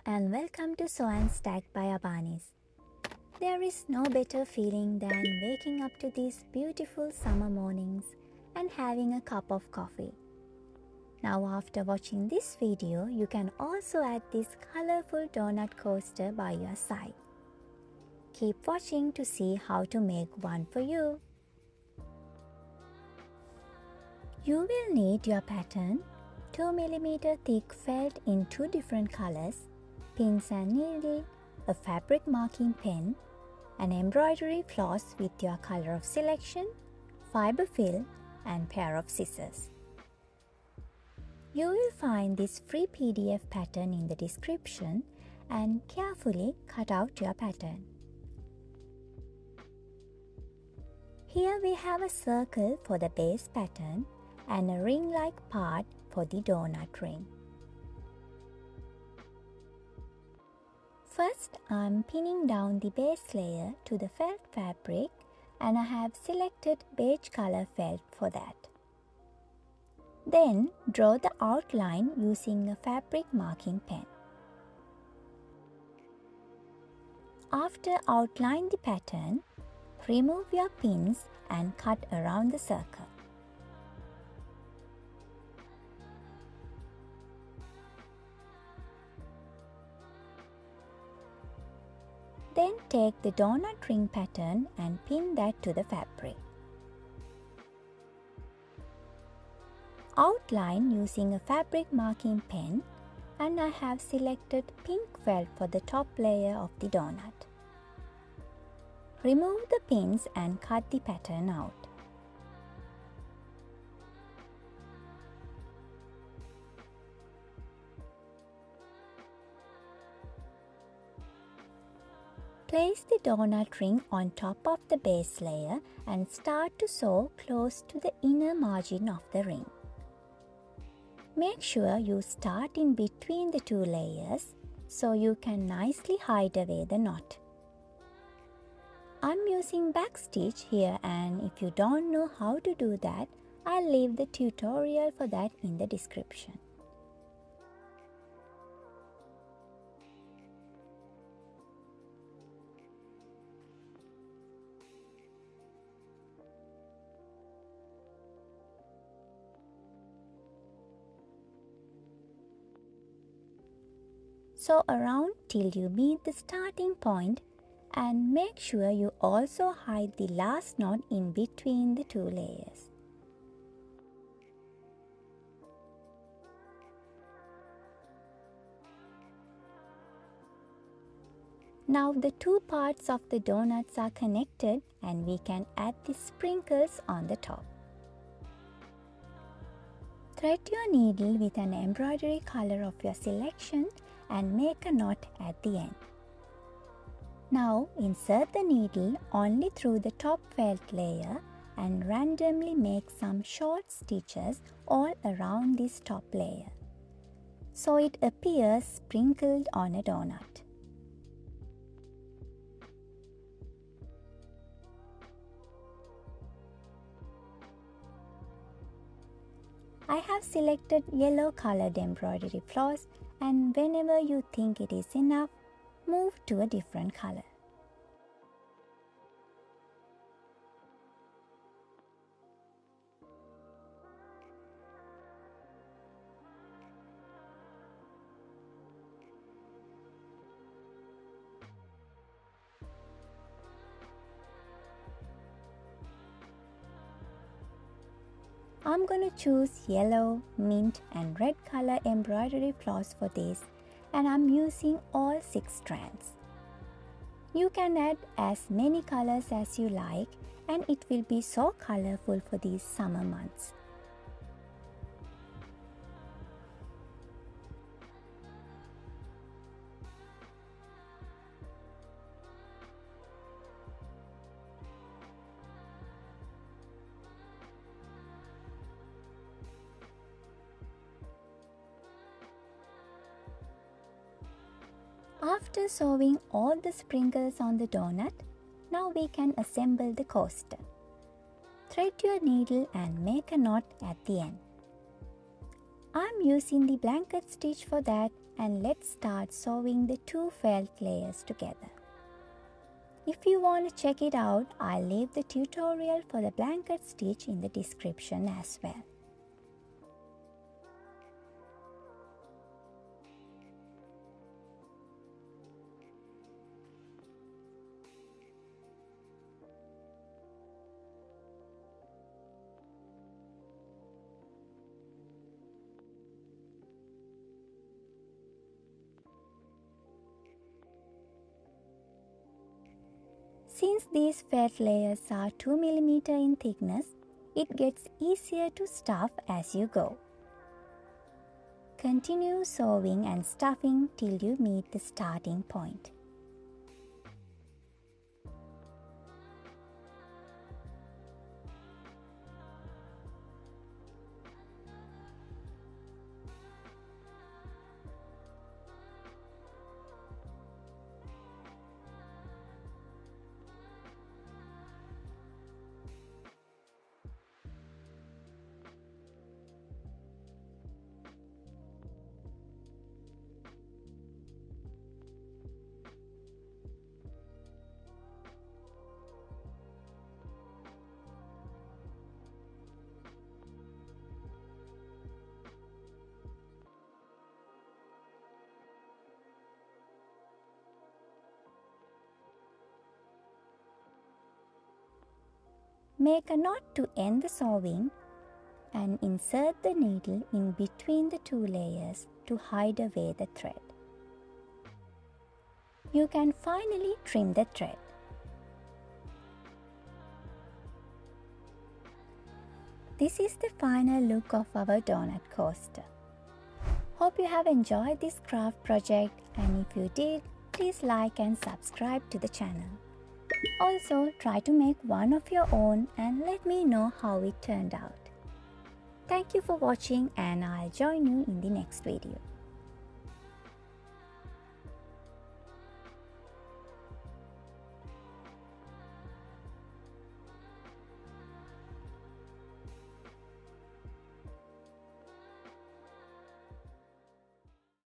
and welcome to Sew and Stack by AbaniZ. There is no better feeling than waking up to these beautiful summer mornings and having a cup of coffee. Now after watching this video, you can also add this colorful donut coaster by your side. Keep watching to see how to make one for you. You will need your pattern, 2 mm thick felt in 2 different colors, pins and needle, a fabric marking pen, an embroidery floss with your color of selection, fiber fill, and pair of scissors. You will find this free PDF pattern in the description and carefully cut out your pattern. Here we have a circle for the base pattern and a ring-like part for the donut ring. First, I'm pinning down the base layer to the felt fabric and I have selected beige color felt for that. Then, draw the outline using a fabric marking pen. After outline the pattern, remove your pins and cut around the circle. Then take the donut ring pattern and pin that to the fabric. Outline using a fabric marking pen, and I have selected pink felt for the top layer of the donut. Remove the pins and cut the pattern out. Place the donut ring on top of the base layer and start to sew close to the inner margin of the ring. Make sure you start in between the two layers so you can nicely hide away the knot. I'm using backstitch here, and if you don't know how to do that, I'll leave the tutorial for that in the description. Sew around till you meet the starting point and make sure you also hide the last knot in between the two layers. Now the two parts of the donuts are connected and we can add the sprinkles on the top. Thread your needle with an embroidery color of your selection and make a knot at the end. Now insert the needle only through the top felt layer and randomly make some short stitches all around this top layer, so it appears sprinkled on a donut. I have selected yellow colored embroidery floss, and whenever you think it is enough, move to a different color. I'm going to choose yellow, mint and red color embroidery floss for this, and I'm using all 6 strands. You can add as many colors as you like, and it will be so colorful for these summer months. After sewing all the sprinkles on the donut, now we can assemble the coaster. Thread your needle and make a knot at the end. I'm using the blanket stitch for that, and let's start sewing the two felt layers together. If you want to check it out, I'll leave the tutorial for the blanket stitch in the description as well. Since these felt layers are 2 mm in thickness, it gets easier to stuff as you go. Continue sewing and stuffing till you meet the starting point. Make a knot to end the sewing and insert the needle in between the two layers to hide away the thread. You can finally trim the thread. This is the final look of our donut coaster. Hope you have enjoyed this craft project, and if you did, please like and subscribe to the channel. Also, try to make one of your own and let me know how it turned out. Thank you for watching, and I'll join you in the next video.